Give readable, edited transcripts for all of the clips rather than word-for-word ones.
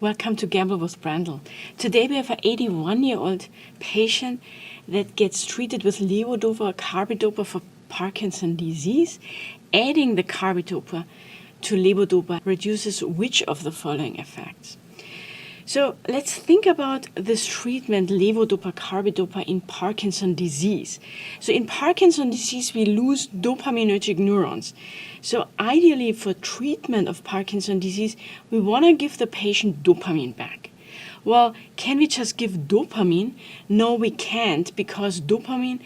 Welcome to Gamble with Brandl. Today we have an 81-year-old patient that gets treated with levodopa or carbidopa for Parkinson's disease. Adding the carbidopa to levodopa reduces which of the following effects? So let's think about this treatment, levodopa, carbidopa, in Parkinson's disease. So in Parkinson's disease, we lose dopaminergic neurons. So ideally for treatment of Parkinson's disease, we want to give the patient dopamine back. Well, can we just give dopamine? No, we can't, because dopamine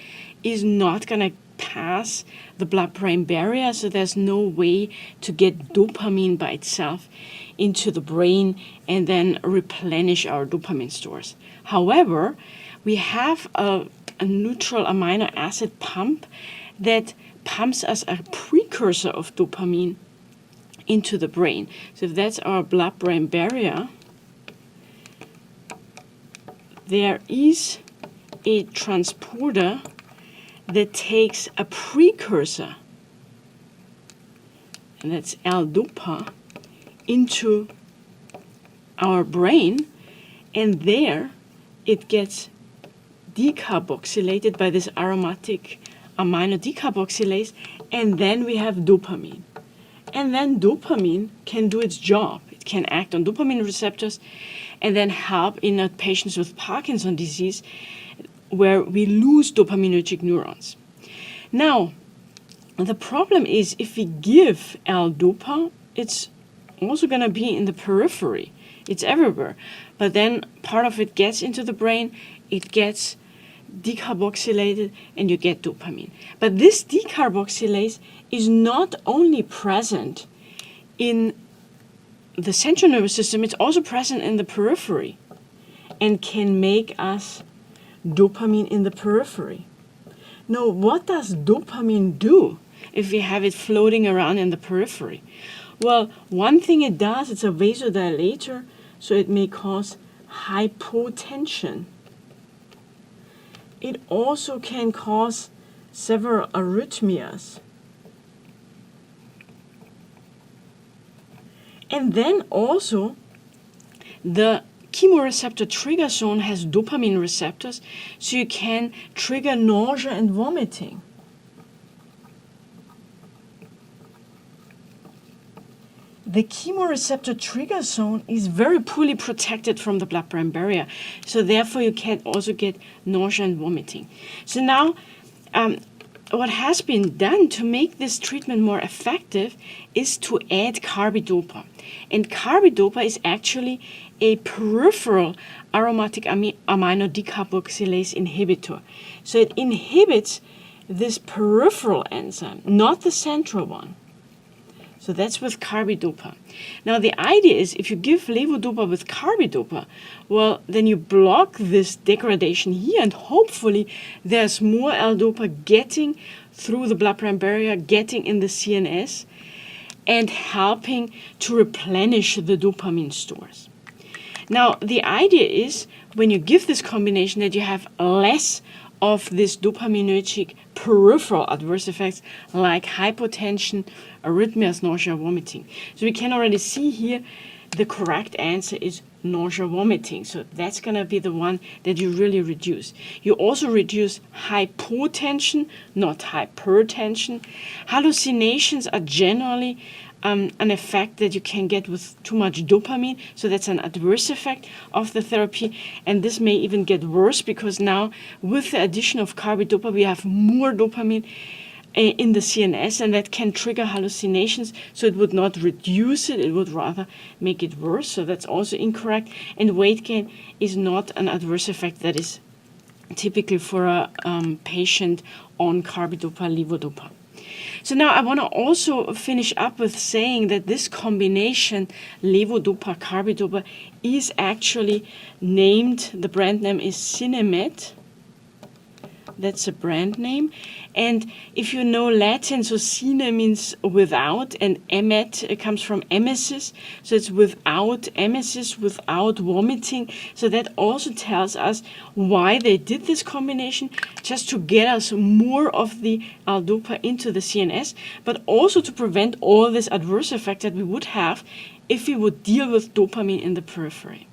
is not going to pass the blood-brain barrier, so there's no way to get dopamine by itself into the brain and then replenish our dopamine stores. However, we have a neutral amino acid pump that pumps us a precursor of dopamine into the brain. So if that's our blood-brain barrier, there is a transporter that takes a precursor, and that's L-dopa, into our brain, and there it gets decarboxylated by this aromatic amino decarboxylase, and then we have dopamine. And then dopamine can do its job. It can act on dopamine receptors and then help in patients with Parkinson's disease where we lose dopaminergic neurons. Now, the problem is if we give L-dopa, it's also going to be in the periphery. It's everywhere. But then part of it gets into the brain, it gets decarboxylated, and you get dopamine. But this decarboxylase is not only present in the central nervous system, it's also present in the periphery and can make us dopamine in the periphery. Now, what does dopamine do if we have it floating around in the periphery? Well, one thing it does, it's a vasodilator, so it may cause hypotension. It also can cause several arrhythmias. And then also, the chemoreceptor trigger zone has dopamine receptors, so you can trigger nausea and vomiting. The chemoreceptor trigger zone is very poorly protected from the blood-brain barrier, so therefore you can also get nausea and vomiting. So now, what has been done to make this treatment more effective is to add carbidopa. And carbidopa is actually a peripheral aromatic amino decarboxylase inhibitor. So it inhibits this peripheral enzyme, not the central one. So that's with carbidopa. Now the idea is if you give levodopa with carbidopa, well, then you block this degradation here, and hopefully there's more L-dopa getting through the blood-brain barrier, getting in the CNS, and helping to replenish the dopamine stores. Now the idea is when you give this combination that you have less of this dopaminergic peripheral adverse effects like hypotension, arrhythmias, nausea, vomiting. So we can already see here the correct answer is nausea, vomiting. So that's going to be the one that you really reduce. You also reduce hypotension, not hypertension. Hallucinations are generally an effect that you can get with too much dopamine, so that's an adverse effect of the therapy, and this may even get worse because now with the addition of carbidopa we have more dopamine in the CNS, and that can trigger hallucinations, so it would not reduce it, it would rather make it worse, so that's also incorrect. And weight gain is not an adverse effect that is typical for a patient on carbidopa, levodopa. So now I want to also finish up with saying that this combination, levodopa, carbidopa, is actually named, the brand name is Cinemet. That's a brand name. And if you know Latin, so cine means without, and emet comes from emesis, so it's without emesis, without vomiting. So that also tells us why they did this combination, just to get us more of the L-dopa into the CNS, but also to prevent all this adverse effect that we would have if we would deal with dopamine in the periphery.